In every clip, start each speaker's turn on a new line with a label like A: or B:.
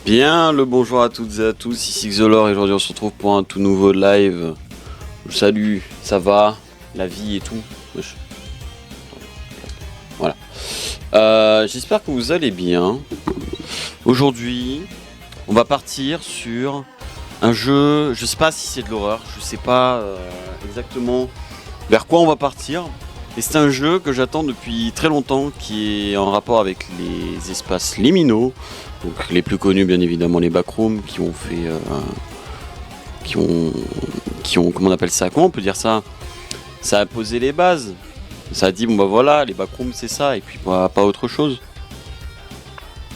A: Bien le bonjour à toutes et à tous, ici Xolor et aujourd'hui on se retrouve pour un tout nouveau live. Salut, ça va, la vie et tout. Wesh. Voilà. J'espère que vous allez bien. Aujourd'hui, on va partir sur un jeu, je sais pas si c'est de l'horreur, je sais pas exactement vers quoi on va partir. Et c'est un jeu que j'attends depuis très longtemps qui est en rapport avec les espaces liminaux. Donc les plus connus bien évidemment les backrooms qui ont fait comment on appelle ça, comment on peut dire ça, ça a posé les bases, ça a dit bon bah voilà les backrooms c'est ça et puis bah, pas autre chose.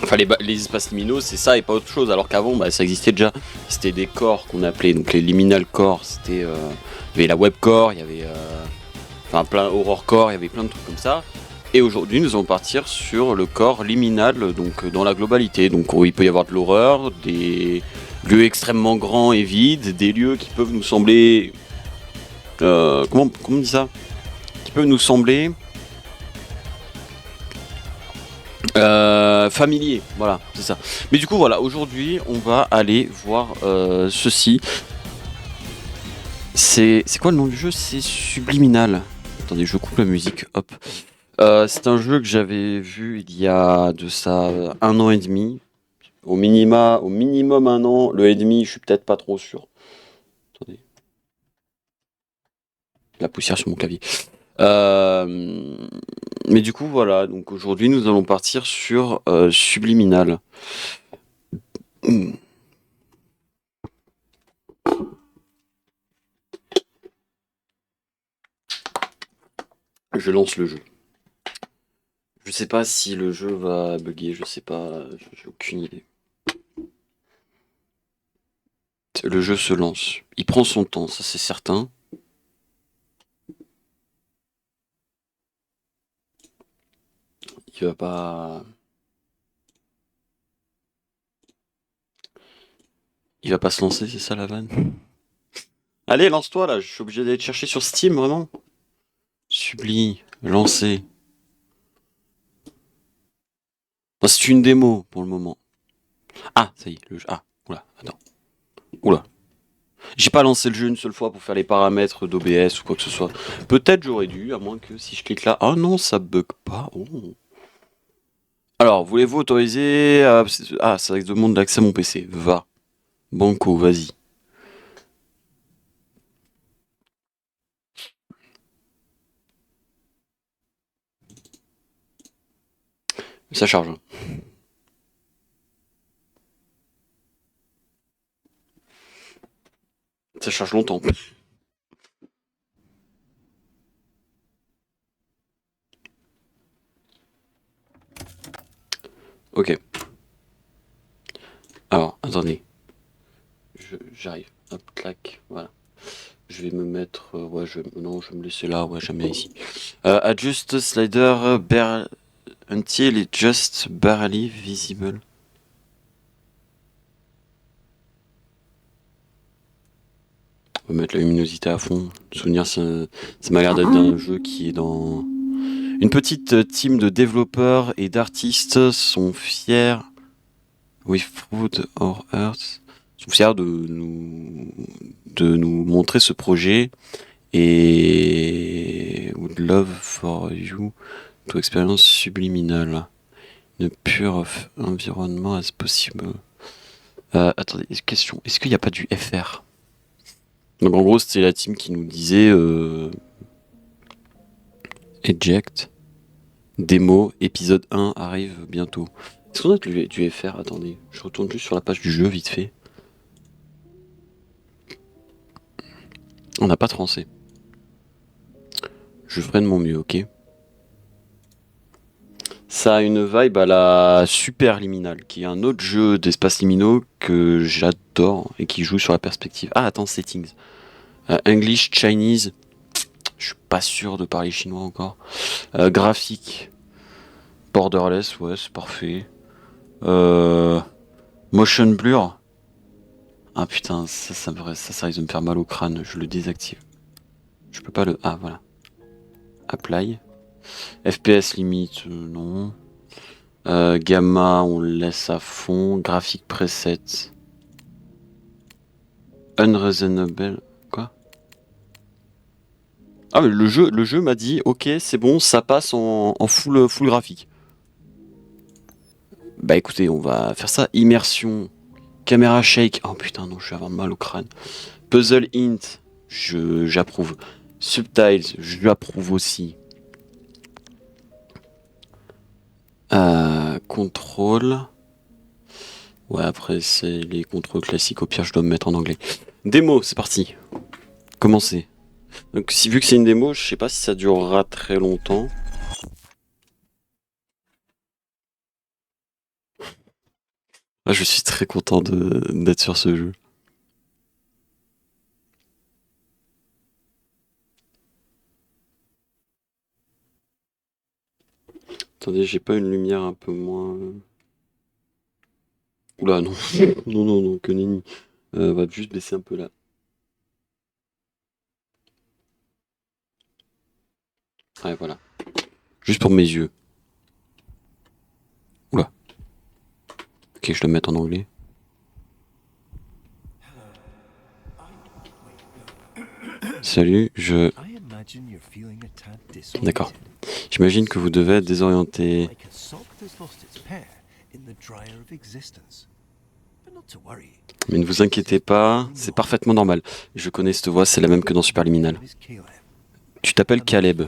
A: Enfin les espaces liminaux c'est ça et pas autre chose, alors qu'avant bah, ça existait déjà, c'était des corps qu'on appelait donc les liminal core, c'était il y avait la web core, il y avait enfin plein horror core, il y avait plein de trucs comme ça. Et aujourd'hui, nous allons partir sur le corps liminal, donc dans la globalité. Donc il peut y avoir de l'horreur, des lieux extrêmement grands et vides, des lieux qui peuvent nous sembler... comment on dit ça? Qui peuvent nous sembler... familiers, voilà, c'est ça. Mais du coup, voilà, aujourd'hui, on va aller voir ceci. C'est quoi le nom du jeu? C'est Subliminal. Attendez, je coupe la musique, hop. C'est un jeu que j'avais vu il y a de ça 1 an et demi. Au minimum 1 an, le et demi, je suis peut-être pas trop sûr. Attendez. La poussière sur mon clavier. Mais du coup, voilà. Donc aujourd'hui, nous allons partir sur Subliminal. Je lance le jeu. Je sais pas si le jeu va bugger, je sais pas, j'ai aucune idée. Le jeu se lance. Il prend son temps, ça c'est certain. Il va pas... Il va pas se lancer, c'est ça la vanne? Allez, lance-toi là, je suis obligé d'aller te chercher sur Steam, vraiment. Subli, lancer. Non, c'est une démo pour le moment. Ah, ça y est, le jeu. Ah, oula, attends. Oula. J'ai pas lancé le jeu une seule fois pour faire les paramètres d'OBS ou quoi que ce soit. Peut-être j'aurais dû, à moins que si je clique là. Ah non, ça bug pas. Oh. Alors, voulez-vous autoriser Ah, ça demande l'accès à mon PC. Va. Banco, vas-y. Ça charge. Hein. Ça charge longtemps. Ok. Alors, attendez. J'arrive. Hop, clac. Voilà. Je vais me mettre... ouais, non, je vais me laisser là. Ouais, j'aime bien ici. Adjust slider until it's just barely visible. On va mettre la luminosité à fond. Souvenir, ça m'a l'air d'être un jeu qui est dans... Une petite team de développeurs et d'artistes sont fiers... With Food or Earth... sont fiers de nous montrer ce projet. Et... Would love for you to experience subliminal. Une pure environnement as possible. Attendez, question. Est-ce qu'il n'y a pas du FR? Donc en gros, c'était la team qui nous disait eject, démo, épisode 1 arrive bientôt. Est-ce qu'on a du FR? Attendez, je retourne juste sur la page du jeu vite fait. On n'a pas de français. Je ferai de mon mieux, ok? Ça a une vibe à la Super Liminal, qui est un autre jeu d'espace liminaux que j'adore et qui joue sur la perspective. Ah, attends, settings. English, Chinese. Je suis pas sûr de parler chinois encore. Graphique. Borderless, ouais, c'est parfait. Motion blur. Ah putain, ça risque de me faire mal au crâne. Je le désactive. Je peux pas le... Ah, voilà. Apply. FPS limite, non. Gamma, on le laisse à fond. Graphique preset. Unreasonable. Quoi? Ah, mais le jeu m'a dit, ok, c'est bon, ça passe en full graphique. Bah écoutez, on va faire ça. Immersion. Caméra shake. Oh putain, non, je vais avoir mal au crâne. Puzzle int. J'approuve. Subtiles. J'approuve aussi. Contrôle. Ouais, après, c'est les contrôles classiques. Au pire, je dois me mettre en anglais. Démo, c'est parti. Commencez. Donc, vu que c'est une démo, je sais pas si ça durera très longtemps. Ah, je suis très content d'être sur ce jeu. Attendez, j'ai pas une lumière un peu moins. Oula, non. Non, non, non, que nenni. On va juste baisser un peu là. Ouais, voilà. Juste pour mes yeux. Oula. Ok, je dois me mettre en anglais. Salut, D'accord. J'imagine que vous devez être désorienté. Mais ne vous inquiétez pas, c'est parfaitement normal. Je connais cette voix, c'est la même que dans Superliminal. Tu t'appelles Caleb.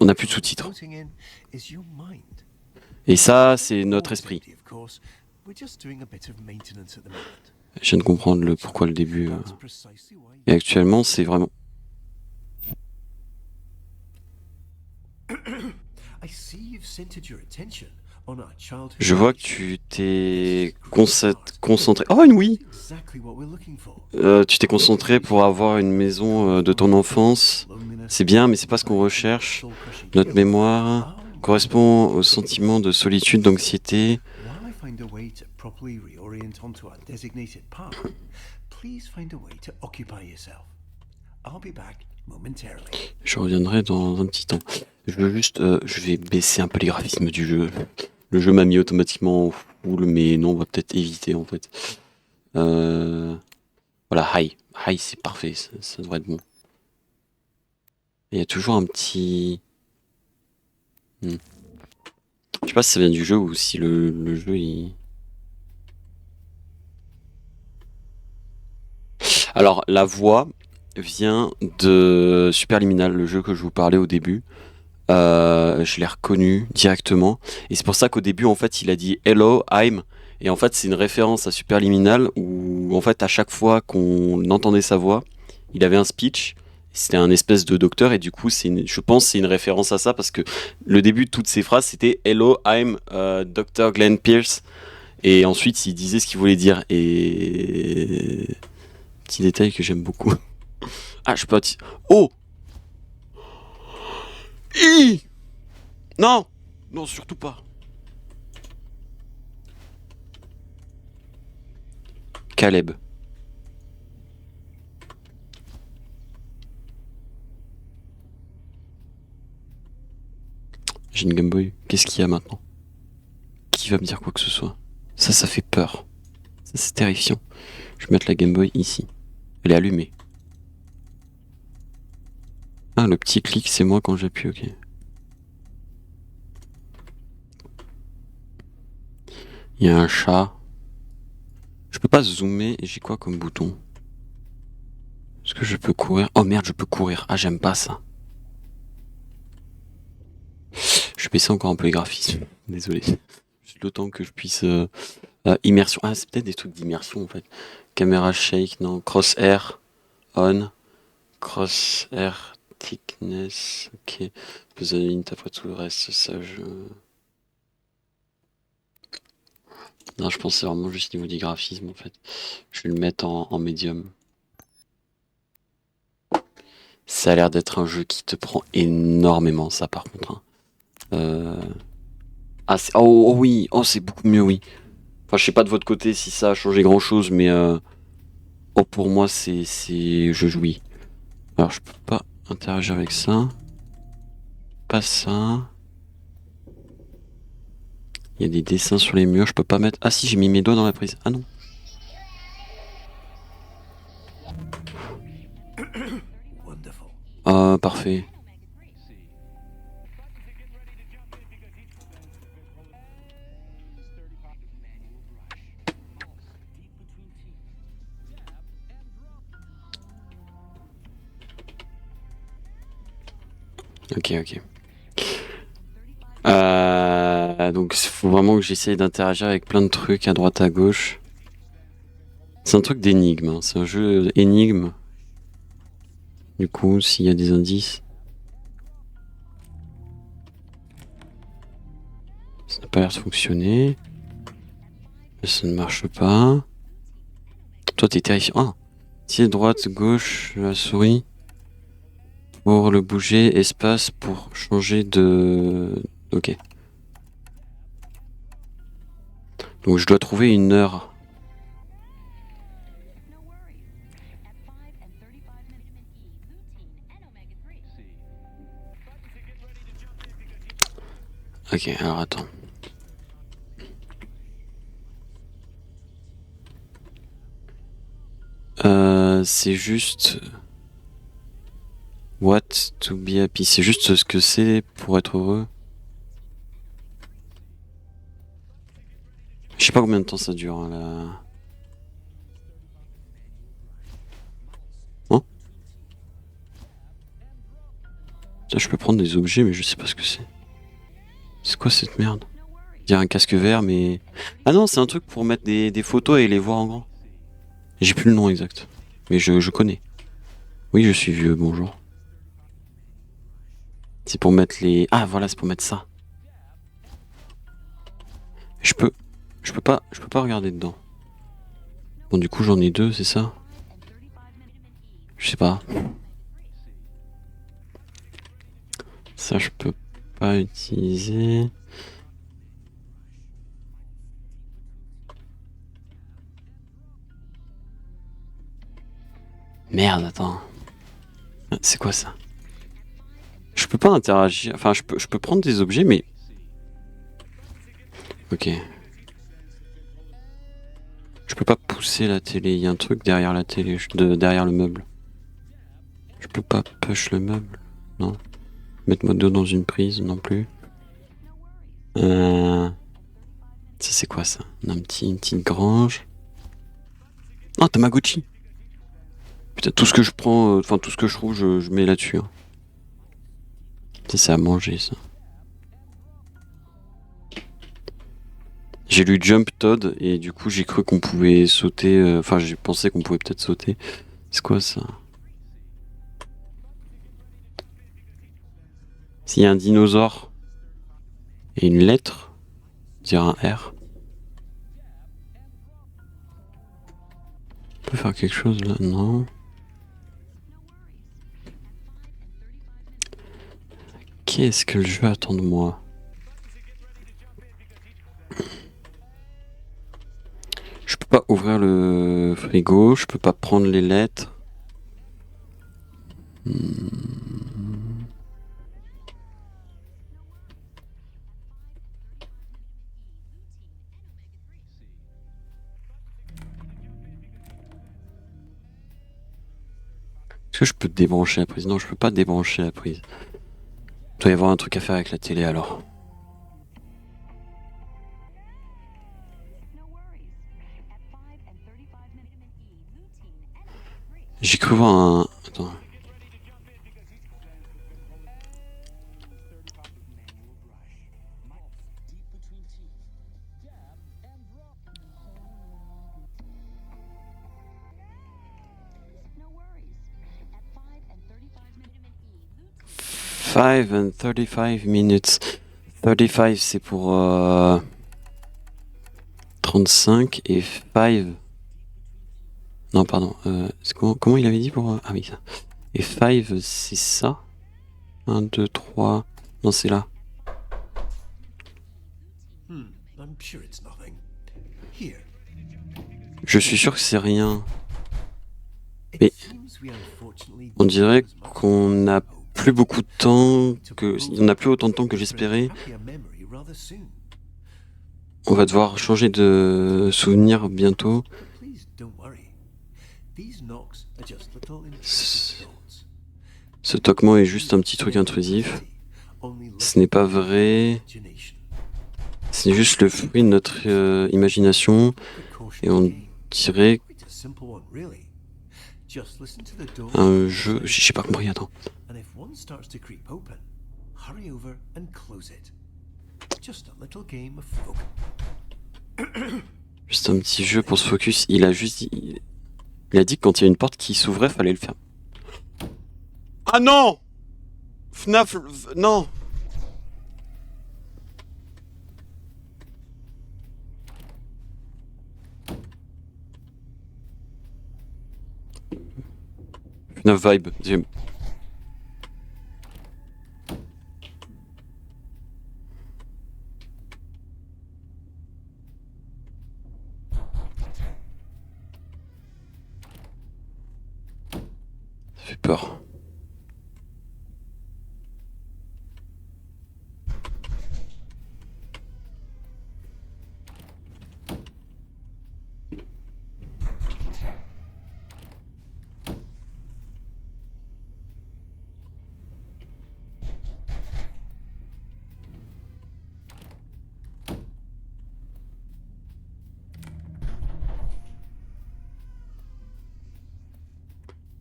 A: On n'a plus de sous-titres. Et ça, c'est notre esprit. Je viens de comprendre le pourquoi le début. Et actuellement, c'est vraiment... Je vois que tu t'es concentré... Oh, une oui. Tu t'es concentré pour avoir une maison de ton enfance. C'est bien, mais c'est pas ce qu'on recherche. Notre mémoire correspond au sentiment de solitude, d'anxiété. Je reviendrai dans un petit temps. Je vais baisser un peu les graphismes du jeu. Le jeu m'a mis automatiquement en full, mais non, on va peut-être éviter en fait. Voilà, high. High, c'est parfait, ça devrait être bon. Il y a toujours un petit... Je sais pas si ça vient du jeu ou si le jeu il... Alors, la voix vient de Superliminal, le jeu que je vous parlais au début. Je l'ai reconnu directement. Et c'est pour ça qu'au début, en fait, il a dit Hello, I'm. Et en fait, c'est une référence à Superliminal où, en fait, à chaque fois qu'on entendait sa voix, il avait un speech. C'était un espèce de docteur. Et du coup, je pense que c'est une référence à ça parce que le début de toutes ces phrases, c'était Hello, I'm Dr. Glenn Pierce. Et ensuite, il disait ce qu'il voulait dire. Et. Petit détail que j'aime beaucoup. Ah, je peux. Oh! Non! Non, surtout pas. Caleb. J'ai une Game Boy. Qu'est-ce qu'il y a maintenant? Qui va me dire quoi que ce soit? Ça fait peur. Ça, c'est terrifiant. Je vais mettre la Game Boy ici. Elle est allumée. Ah, le petit clic, c'est moi quand j'appuie, ok. Il y a un chat. Je peux pas zoomer et j'ai quoi comme bouton? Est-ce que je peux courir? Oh merde, je peux courir. Ah, j'aime pas ça. Je vais baisser encore un peu les graphismes. Désolé. Juste le temps que je puisse... immersion. Ah, c'est peut-être des trucs d'immersion en fait. Caméra shake, non. Crosshair. On. Crosshair. Thickness. Ok. Puzzle après tout le reste, ça je... Non, je pense que c'est vraiment juste niveau du graphisme en fait. Je vais le mettre en médium. Ça a l'air d'être un jeu qui te prend énormément, ça par contre. Ah, oh, oh oui, oh c'est beaucoup mieux, oui. Enfin, je sais pas de votre côté si ça a changé grand chose, mais oh pour moi je jouis. Alors je peux pas interagir avec ça. Pas ça. Il y a des dessins sur les murs, je peux pas mettre... Ah si, j'ai mis mes doigts dans la prise. Ah non. Ah, parfait. Ok. Donc il faut vraiment que j'essaye d'interagir avec plein de trucs à droite à gauche. C'est un truc d'énigme, hein. C'est un jeu énigme. Du coup, s'il y a des indices... Ça n'a pas l'air de fonctionner. Ça ne marche pas. Toi, t'es terrifiant. Ah, si droite, gauche, la souris. Pour le bouger, espace pour changer de... Ok. Donc je dois trouver une heure. Ok, alors attends. C'est juste... What to be happy. C'est juste ce que c'est pour être heureux. Je sais pas combien de temps ça dure, hein, là. Hein? Ça, je peux prendre des objets, mais je sais pas ce que c'est. C'est quoi cette merde? Il y a un casque vert, mais... Ah non, c'est un truc pour mettre des photos et les voir en grand. J'ai plus le nom exact. Mais je connais. Oui, je suis vieux, bonjour. C'est pour mettre les... Ah, voilà, c'est pour mettre ça. Je peux pas regarder dedans. Bon, du coup, j'en ai deux, c'est ça? Je sais pas. Ça, je peux pas utiliser. Merde, attends. C'est quoi ça? Je peux pas interagir. Enfin, je peux prendre des objets, mais... Ok. Je peux pas pousser la télé. Il y a un truc derrière la télé, derrière le meuble. Je peux pas push le meuble. Non. Mettre mon dos dans une prise, non plus. Ça, c'est quoi ça? Une petite grange. Oh, Tamagotchi! Putain, tout ce que je prends, enfin tout ce que je trouve, je mets là-dessus. Hein. Ça, c'est à manger, ça. J'ai lu Jump Todd et du coup j'ai cru qu'on pouvait sauter. Enfin, j'ai pensé qu'on pouvait peut-être sauter. C'est quoi ça? S'il y a un dinosaure et une lettre, dire un R. On peut faire quelque chose là? Non. Qu'est-ce que le jeu attend de moi? Je peux pas ouvrir le frigo, je peux pas prendre les lettres. Hmm. 'Est-ce que je peux débrancher la prise? Non, je peux pas débrancher la prise. Il doit y avoir un truc à faire avec la télé alors. J'ai cru voir un... Attends. Five and 35 minutes. 35 c'est pour 35 et 5. Non, pardon. Comment il avait dit pour... Ah oui, ça. Et 5 c'est ça. 1, 2, 3. Non, c'est là. Je suis sûr que c'est rien. Mais on dirait qu'on n'a plus beaucoup de temps, il n'y en a plus autant de temps que j'espérais. On va devoir changer de souvenir bientôt. Ce toquement est juste un petit truc intrusif. Ce n'est pas vrai. C'est juste le fruit de notre imagination. Et on dirait un jeu... J'ai pas compris, attends. Juste un petit jeu pour se focus. Il a dit que quand il y a une porte qui s'ouvrait, fallait le faire. Ah non! FNAF... Non! FNAF Vibe. Ça fait peur.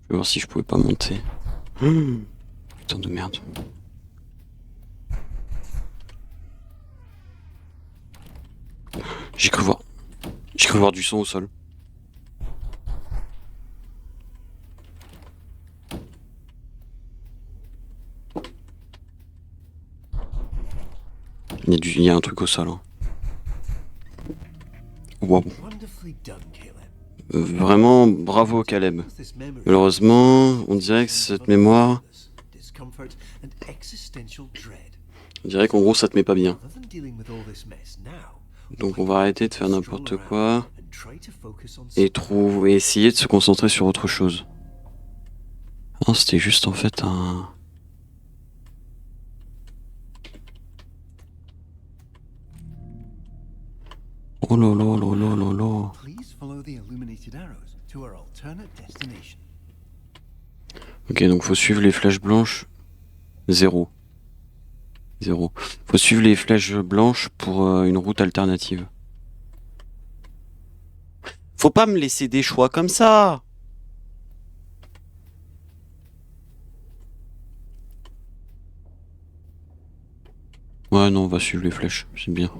A: Je vais voir si je pouvais pas monter. Putain de merde. J'ai cru voir du son au sol. Il y a un truc au sol. Hein. Wow. Vraiment, bravo Caleb. Malheureusement, on dirait que cette mémoire... On dirait qu'en gros ça te met pas bien. Donc on va arrêter de faire n'importe quoi et essayer de se concentrer sur autre chose. Non, c'était juste en fait un... Oh là là là là là là. Ok, donc faut suivre les flèches blanches. 0. Faut suivre les flèches blanches pour une route alternative. Faut pas me laisser des choix comme ça. Ouais, non, on va suivre les flèches, c'est bien.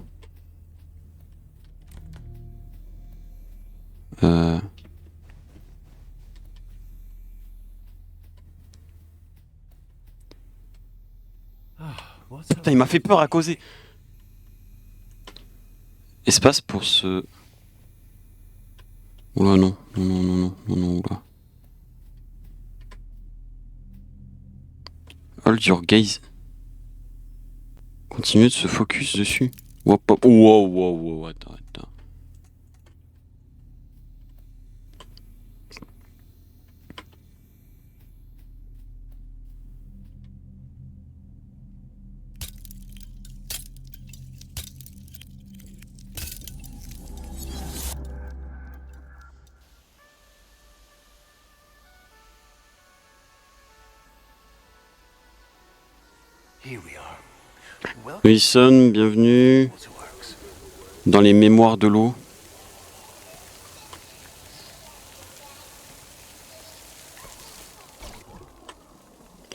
A: Putain, il m'a fait peur à causer. Espace pour ce... Oula, non, oula. Hold your gaze. Continue de se focus dessus. Wow, attends. Wilson, bienvenue dans les mémoires de l'eau.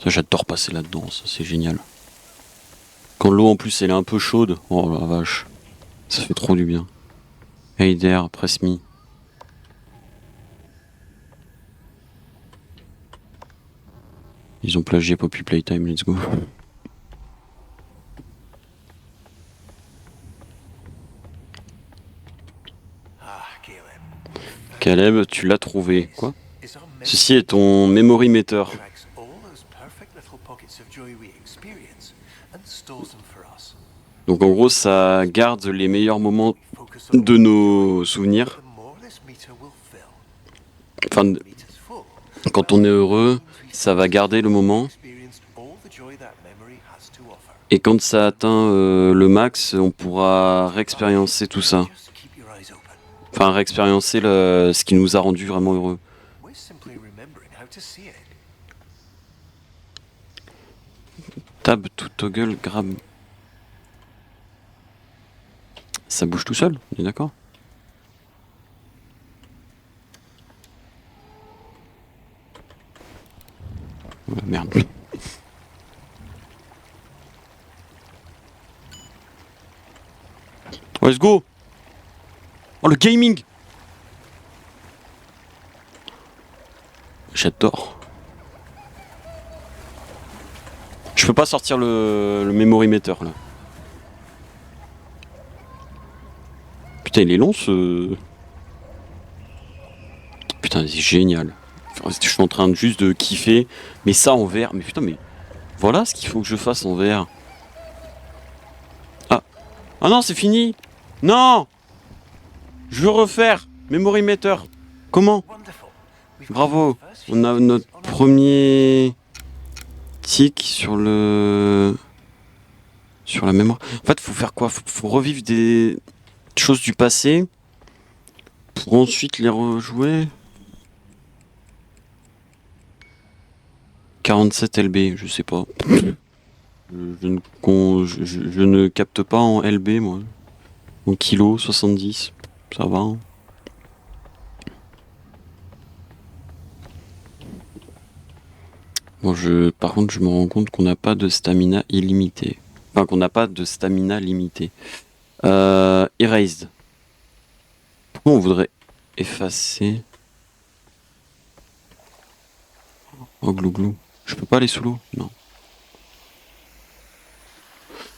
A: Ça, j'adore passer là-dedans, ça c'est génial. Quand l'eau en plus elle est un peu chaude, oh la vache, ça fait trop du bien. Heider, press me. Ils ont plagié Poppy Playtime, let's go. Caleb, tu l'as trouvé. Quoi? Ceci est ton memory meter. Donc en gros, ça garde les meilleurs moments de nos souvenirs. Enfin, quand on est heureux, ça va garder le moment. Et quand ça atteint le max, on pourra réexpériencer tout ça. Enfin, réexpériencer ce qui nous a rendu vraiment heureux. Tab to toggle grab. Ça bouge tout seul, on est d'accord? Ouais, merde. Let's go! Oh, le gaming! J'adore. Je peux pas sortir le memory meter là. Putain, il est long ce. Putain, c'est génial. Je suis en train de juste de kiffer. Mais ça en VR. Mais putain, mais. Voilà ce qu'il faut que je fasse en VR. Ah. Ah non, c'est fini! Non! Je veux refaire! Memory meter. Comment? Bravo! On a notre premier tic sur le. Sur la mémoire. En fait, faut faire quoi? Faut revivre des choses du passé pour ensuite les rejouer. 47 LB, je sais pas. Je ne capte pas en LB, moi. En kilo, 70, ça va. Hein. Bon, par contre, je me rends compte qu'on n'a pas de stamina illimité. Enfin, qu'on n'a pas de stamina limité. Erased. Pourquoi on voudrait effacer? Oh, glouglou. Je peux pas aller sous l'eau? Non.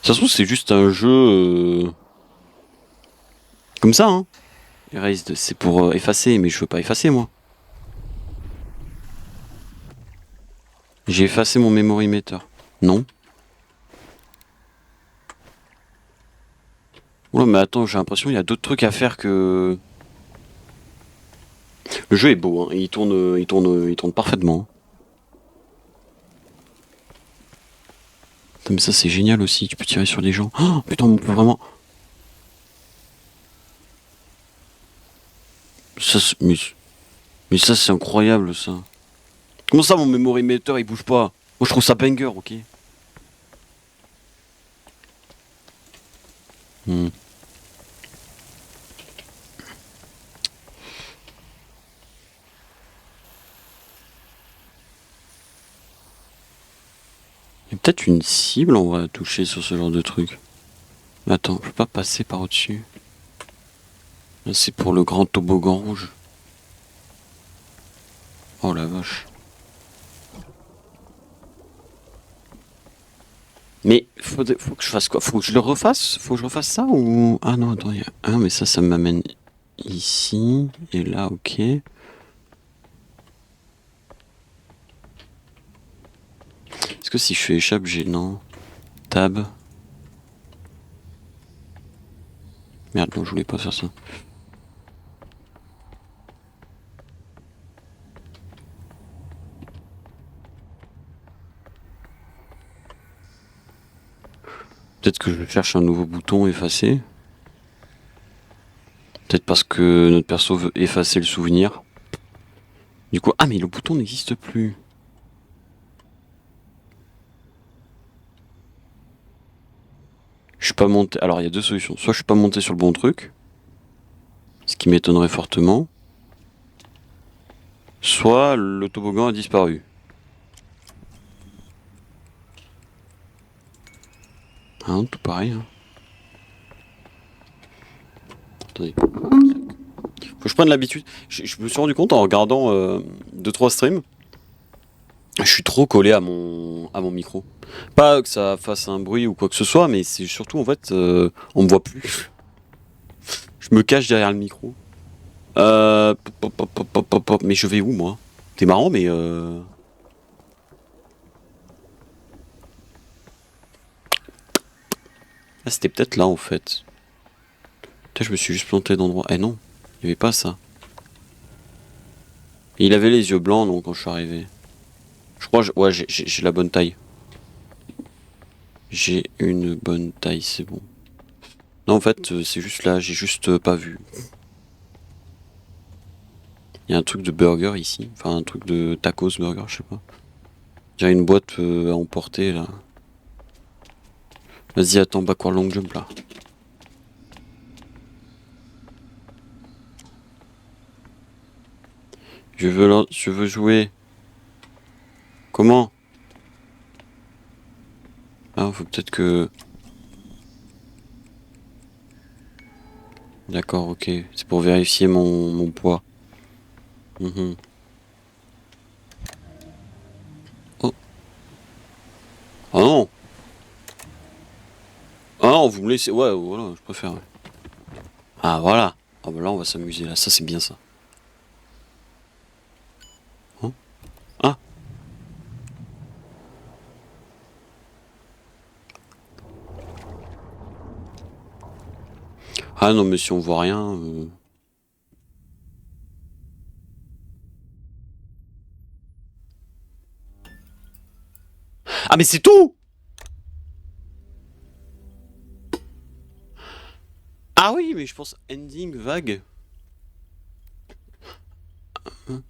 A: Ça se trouve, c'est juste un jeu... Comme ça, hein. Erased, c'est pour effacer, mais je veux pas effacer, moi. J'ai effacé mon memory meter. Non. Ouais, mais attends, j'ai l'impression qu'il y a d'autres trucs à faire que... Le jeu est beau, hein. Il tourne parfaitement. Putain, mais ça, c'est génial aussi. Tu peux tirer sur les gens. Oh, putain, on peut vraiment... Ça, mais ça, c'est incroyable, ça. Comment ça, mon memory meter, il bouge pas? Moi, je trouve ça banger, ok. Hmm. Il y a peut-être une cible, on va toucher sur ce genre de truc. Attends, je peux pas passer par au-dessus. C'est pour le grand toboggan rouge. Oh la vache. Mais faut que je fasse quoi? Faut que je le refasse? Faut que je refasse ça ou... Ah non, attends, il y a un, mais ça m'amène ici. Et là, ok. Est-ce que si je fais échappe, j'ai... Non. Tab. Merde, non, je voulais pas faire ça. Peut-être que je cherche un nouveau bouton effacer. Peut-être parce que notre perso veut effacer le souvenir. Du coup... Ah, mais le bouton n'existe plus. Je suis pas monté... Alors, il y a deux solutions. Soit je suis pas monté sur le bon truc. Ce qui m'étonnerait fortement. Soit le toboggan a disparu. Hein, tout pareil. Hein. Attendez. Faut que je prenne l'habitude. Je me suis rendu compte en regardant 2-3 streams. Je suis trop collé à mon micro. Pas que ça fasse un bruit ou quoi que ce soit, mais c'est surtout en fait, on me voit plus. Je me cache derrière le micro. Mais je vais où moi? T'es marrant, mais ah, c'était peut-être là en fait. Putain, je me suis juste planté d'endroit. Eh non, il y avait pas ça. Et il avait les yeux blancs non quand je suis arrivé. Je crois, ouais, j'ai la bonne taille. J'ai une bonne taille, c'est bon. Non, en fait, c'est juste là, j'ai juste pas vu. Il y a un truc de burger ici, enfin un truc de tacos burger, je sais pas. Il y a une boîte à emporter là. Vas-y, attends, backward long jump là. Je veux jouer. Comment? Ah, faut peut-être que... D'accord, ok. C'est pour vérifier mon poids. Mhm. Oh. Ah non! Ah non, vous me laissez... Ouais, voilà, je préfère. Ouais. Ah, voilà. Ah bah là, on va s'amuser là. Ça, c'est bien ça. Hein. Ah! Ah non, mais si on voit rien... Ah, mais c'est tout! Ah oui, mais je pense ending vague. Hein.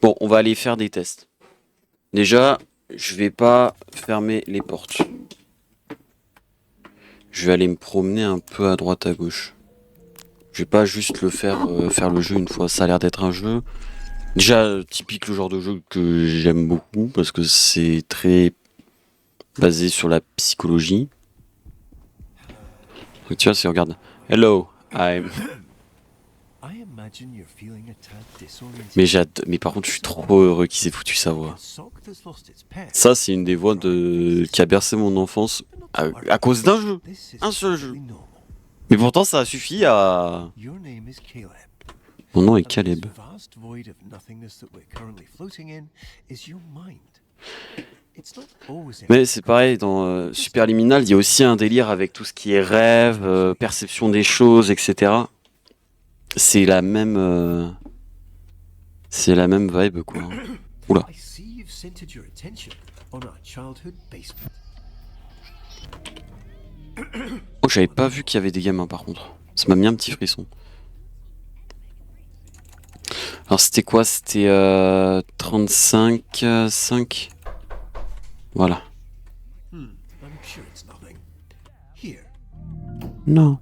A: Bon, on va aller faire des tests. Déjà, je vais pas fermer les portes. Je vais aller me promener un peu à droite à gauche. Je vais pas juste le faire faire le jeu une fois. Ça a l'air d'être un jeu déjà typique, le genre de jeu que j'aime beaucoup parce que c'est très basé sur la psychologie. Donc, tu vois, si on regarde Hello, I'm... Mais par contre, je suis trop heureux qu'ils aient foutu sa voix. Ça, c'est une des voix qui a bercé mon enfance à cause d'un jeu. Un seul jeu. Mais pourtant, ça a suffi à... Mon nom est Caleb. Mais c'est pareil, dans Superliminal, il y a aussi un délire avec tout ce qui est rêve, perception des choses, etc. C'est la même... c'est la même vibe, quoi. Oula. Oh, j'avais pas vu qu'il y avait des gamins, par contre. Ça m'a mis un petit frisson. Alors, c'était quoi? C'était 35, 5. Voilà. Non.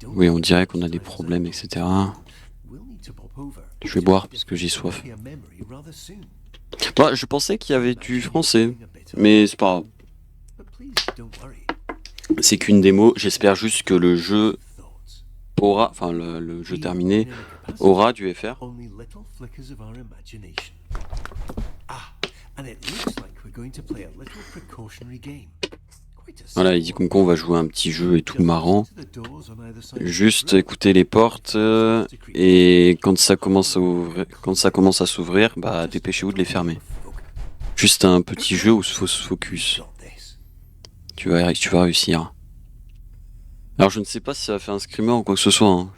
A: Oui, on dirait qu'on a des problèmes, etc. Je vais boire parce que j'ai soif. Bah, je pensais qu'il y avait du français, mais c'est pas grave. C'est qu'une démo. J'espère juste que le jeu aura, enfin le jeu terminé, aura du FR. Voilà, il dit comme quoi on va jouer un petit jeu et tout marrant. Juste écouter les portes et quand ça commence à s'ouvrir, bah dépêchez-vous de les fermer. Juste un petit jeu où il faut se focus. Tu vas réussir. Alors je ne sais pas si ça va faire un screamer ou quoi que ce soit. Hein.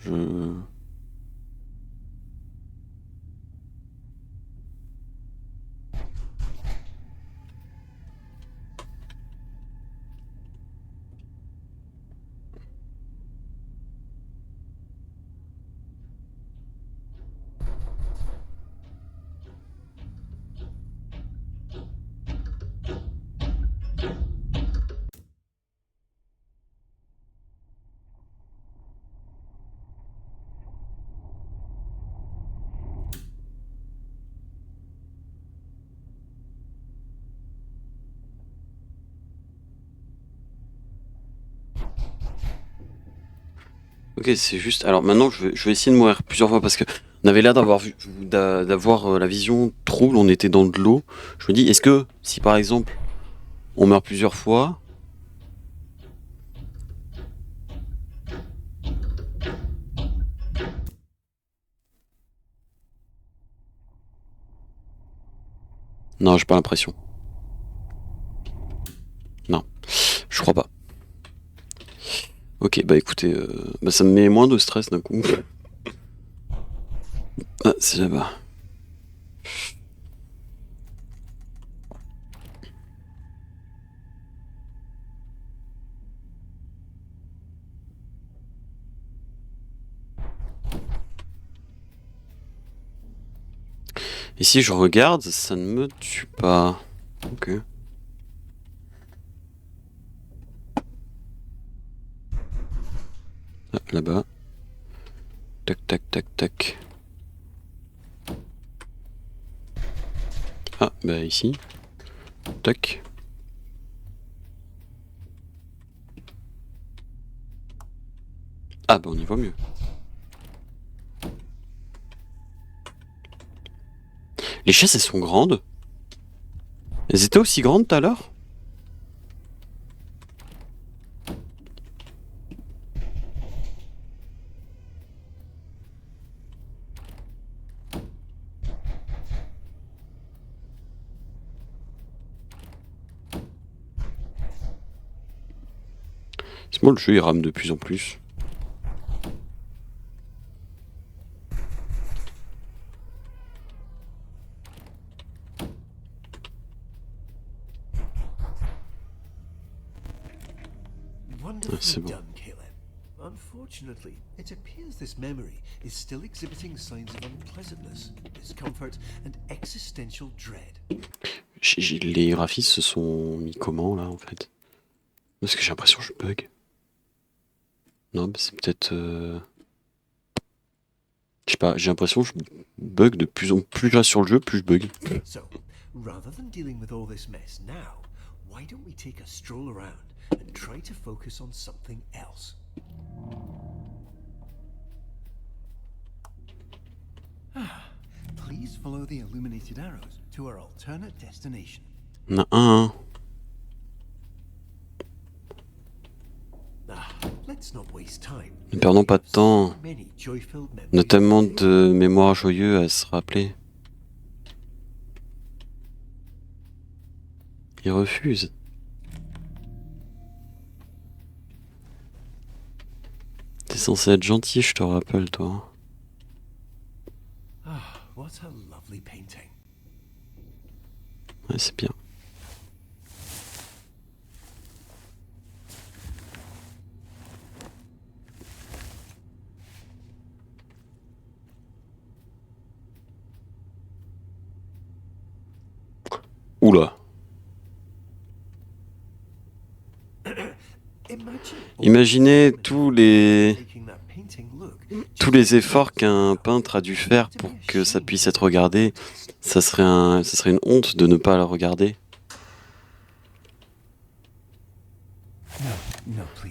A: Ok, c'est juste. Alors maintenant, je vais essayer de mourir plusieurs fois parce que on avait l'air d'avoir la vision trouble. On était dans de l'eau. Je me dis, est-ce que si par exemple on meurt plusieurs fois, non, j'ai pas l'impression. Non, je crois pas. Ok, bah écoutez, bah ça me met moins de stress d'un coup. C'est là-bas. Et si je regarde, ça ne me tue pas. Ok. Ah, là-bas. Tac, tac, tac, tac. Ah, bah ici. Tac. Ah, bah on y voit mieux. Les chaises, elles sont grandes. Elles étaient aussi grandes tout à l'heure? C'est bon, le jeu il rame de plus en plus. C'est bon.
B: Unfortunately, it appears this memory is still exhibiting signs of unpleasantness, discomfort, and existential dread.
A: Les graphismes se sont mis comment là en fait? Parce que j'ai l'impression que je bug. Non, bah, c'est peut-être. Je sais pas, j'ai l'impression que je bug de plus en plus là sur le jeu, plus je bug.
B: So, rather than dealing with all this mess now, why don't we take a stroll around and try to focus on something else? Please follow the illuminated arrows to our alternate destination.
A: On a un.
B: Let's not waste time.
A: Ne perdons pas de temps.
B: Many joy-filled memories.
A: On a tellement de mémoire joyeuse à se rappeler. Il refuse. T'es censé être gentil, je te rappelle, toi.
B: Ah, what a lovely painting.
A: Ouais, c'est bien. Oula. Imaginez tous les efforts qu'un peintre a dû faire pour que ça puisse être regardé. Ça serait une honte de ne pas le regarder.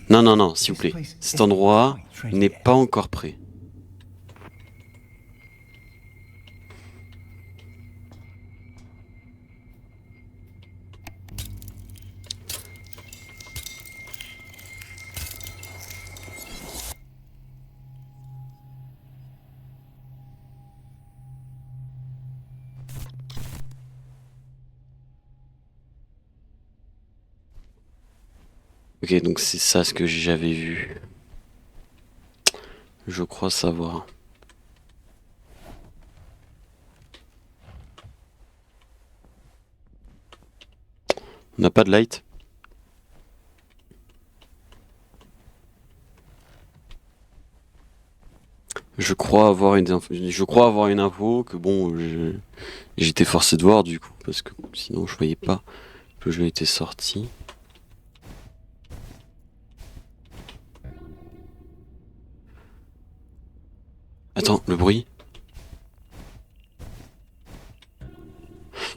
A: Non, non, non, s'il vous plaît. Cet endroit n'est pas encore prêt. Ok, donc c'est ça ce que j'avais vu. Je crois savoir. On n'a pas de light. Je crois avoir une info que bon, j'étais forcé de voir du coup, parce que sinon je voyais pas que le jeu était sorti. Attends, le bruit.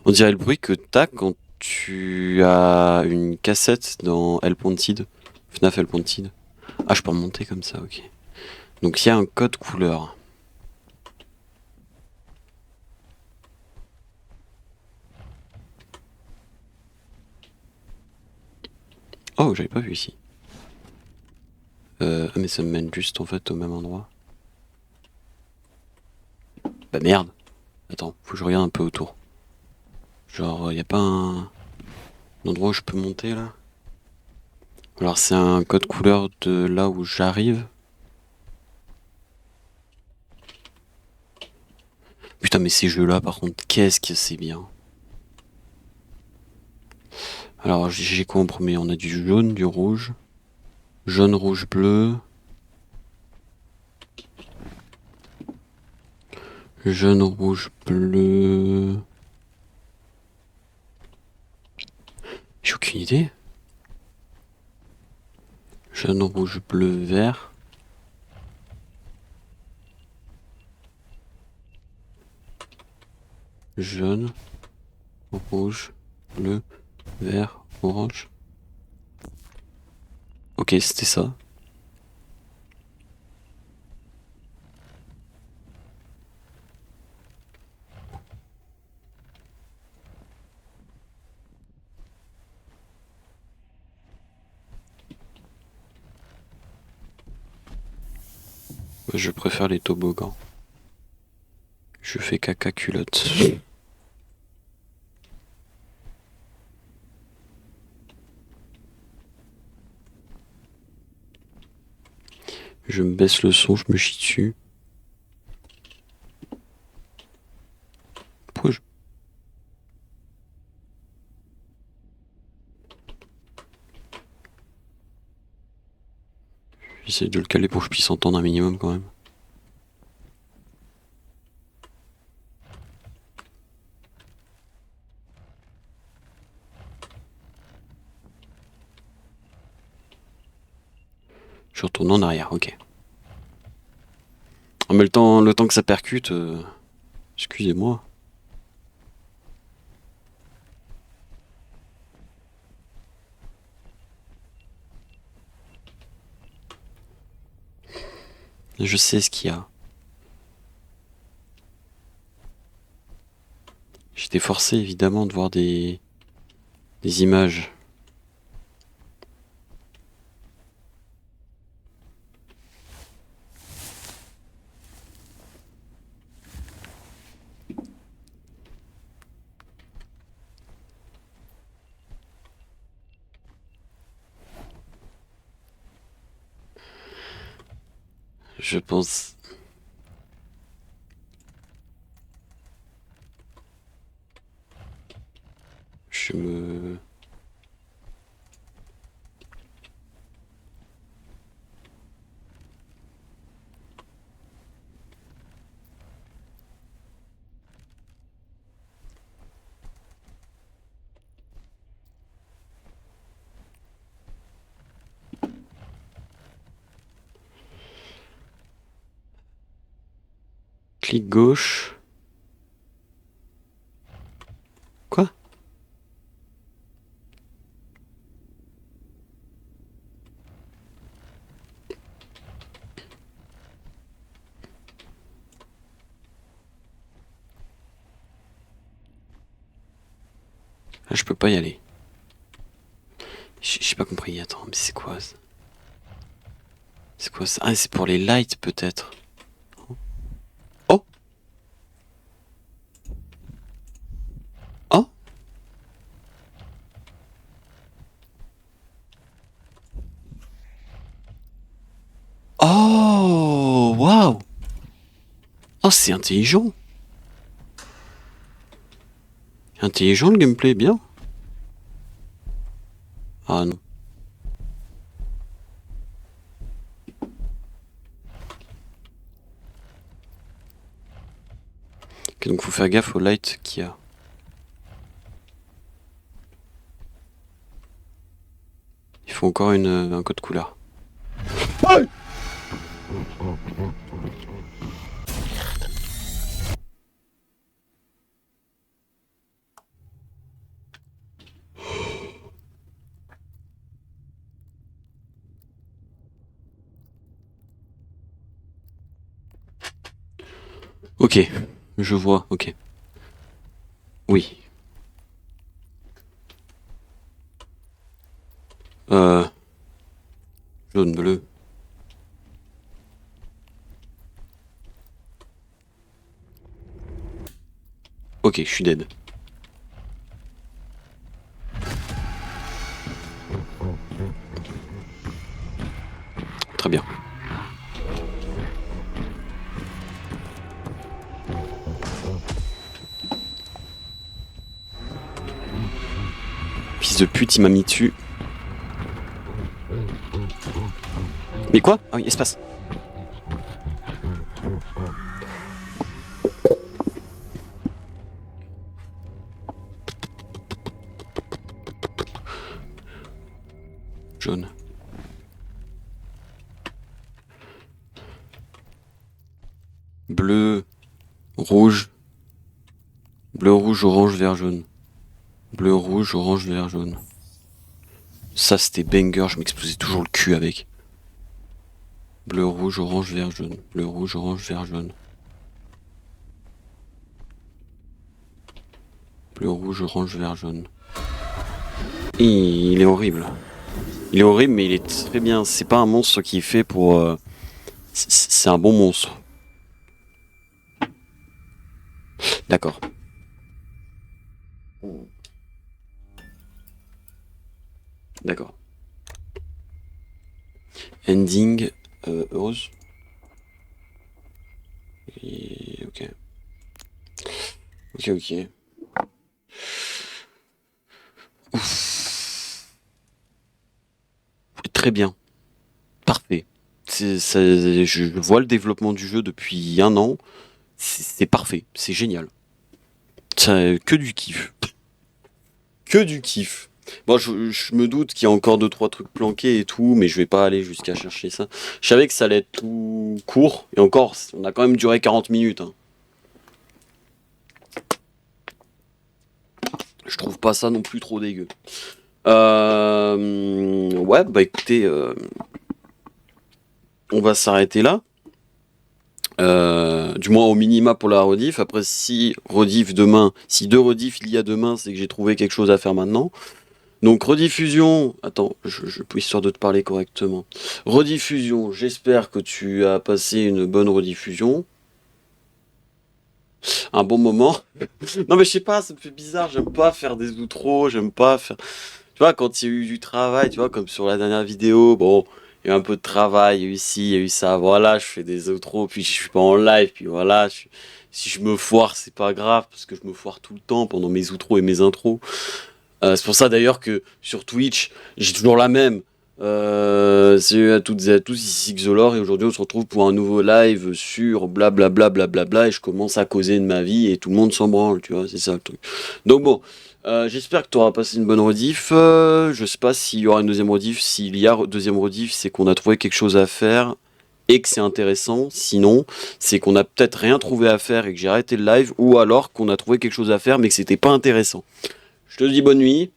A: On dirait le bruit que t'as quand tu as une cassette dans Help Wanted, FNAF Help Wanted. Ah, je peux remonter comme ça, ok. Donc il y a un code couleur. Oh, j'avais pas vu ici. Ah mais ça me mène juste en fait au même endroit. Bah merde. Attends, faut que je regarde un peu autour. Genre, y a pas un endroit où je peux monter là? Alors c'est un code couleur de là où j'arrive. Putain, mais ces jeux-là, par contre, qu'est-ce que c'est bien. Alors, j'ai quoi en premier? On a du jaune, du rouge. Jaune, rouge, bleu. Jaune, rouge, bleu. J'ai aucune idée. Jaune, rouge, bleu, vert. Jaune, rouge, bleu, vert, orange. Ok, c'était ça. Je préfère les toboggans. Je fais caca culotte. Je me baisse le son, je me chie dessus. Pourquoi je... J'essaie de le caler pour que je puisse entendre un minimum quand même. Je retourne en arrière, ok. Mais le temps que ça percute, excusez-moi. Je sais ce qu'il y a. J'étais forcé évidemment de voir des images. Je pense... Je me... Clic gauche. Quoi? Ah, je peux pas y aller. J'ai pas compris, attends, mais c'est quoi ça? C'est quoi ça? Ah, c'est pour les lights peut-être. Oh! Oh! Oh! Waouh! Oh, c'est intelligent! Intelligent le gameplay, bien. Ah non. Ok, donc faut faire gaffe au light qu'il y a. Il faut encore un code couleur. Ok, je vois, ok. Oui. Jaune, bleu. Ok, je suis dead. Très bien. de pute, il m'a mis dessus. Mais quoi? Ah oui, espace. Jaune. Bleu, rouge. Bleu, rouge, orange, vert, jaune. Bleu, rouge, orange, vert, jaune. Ça, c'était banger, je m'explosais toujours le cul avec. Bleu, rouge, orange, vert, jaune. Bleu, rouge, orange, vert, jaune. Bleu, rouge, orange, vert, jaune. Il est horrible. Il est horrible, mais il est très bien. C'est pas un monstre qui est fait pour... C'est un bon monstre. D'accord. D'accord. Ending heureuse. Et... Ok. Ok. Ouf. Très bien. Parfait. Je vois le développement du jeu depuis un an. C'est parfait. C'est génial. Que du kiff. Que du kiff. Bon, je me doute qu'il y a encore 2-3 trucs planqués et tout, mais je vais pas aller jusqu'à chercher ça. Je savais que ça allait être tout court, et encore, on a quand même duré 40 minutes. Hein. Je trouve pas ça non plus trop dégueu. Ouais, bah écoutez, on va s'arrêter là. Du moins au minima pour la rediff. Après, si deux rediff il y a demain, c'est que j'ai trouvé quelque chose à faire maintenant. Donc rediffusion, attends, je peux histoire de te parler correctement. Rediffusion, j'espère que tu as passé une bonne rediffusion. Un bon moment. Non mais je sais pas, ça me fait bizarre, j'aime pas faire des outros, j'aime pas faire... Tu vois, quand il y a eu du travail, tu vois, comme sur la dernière vidéo, bon, il y a eu un peu de travail, il y a eu ci, il y a eu ça, voilà, je fais des outros, puis je suis pas en live, puis voilà, si je me foire, c'est pas grave, parce que je me foire tout le temps pendant mes outros et mes intros. C'est pour ça d'ailleurs que sur Twitch, j'ai toujours la même. Salut à toutes et à tous, ici Xolor et aujourd'hui on se retrouve pour un nouveau live sur blablabla blablabla et je commence à causer de ma vie et tout le monde s'en branle, tu vois, c'est ça le truc. Donc bon, j'espère que tu auras passé une bonne rediff. Je sais pas s'il y aura une deuxième rediff. S'il y a deuxième rediff, c'est qu'on a trouvé quelque chose à faire et que c'est intéressant. Sinon, c'est qu'on a peut-être rien trouvé à faire et que j'ai arrêté le live ou alors qu'on a trouvé quelque chose à faire mais que c'était pas intéressant. Je te dis bonne nuit.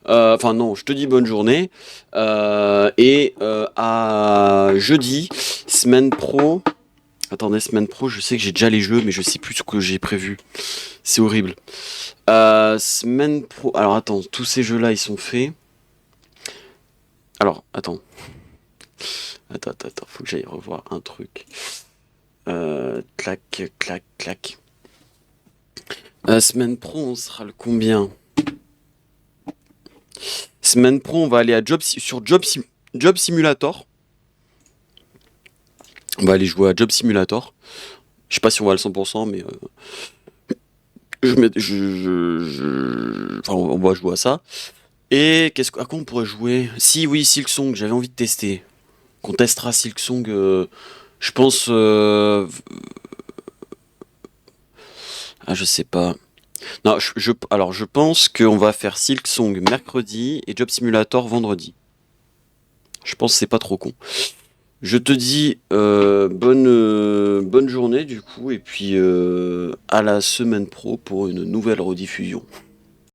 A: Enfin non, je te dis bonne journée. Et à jeudi, semaine pro. Attendez, semaine pro, je sais que j'ai déjà les jeux, mais je sais plus ce que j'ai prévu. C'est horrible. Semaine pro. Alors attends, tous ces jeux-là, ils sont faits. Alors, attends. Attends, faut que j'aille revoir un truc. Clac. Semaine pro, on sera le combien? Semaine pro, on va aller à Job Simulator. On va aller jouer à Job Simulator. Je sais pas si on va à le 100%, mais enfin, on va jouer à ça. Et à quoi on pourrait jouer? Si, oui, Silksong, j'avais envie de tester. Qu'on testera Silksong, je pense... je sais pas. Non, alors je pense qu'on va faire Silksong mercredi et Job Simulator vendredi. Je pense que c'est pas trop con. Je te dis bonne journée du coup et puis à la semaine pro pour une nouvelle rediffusion.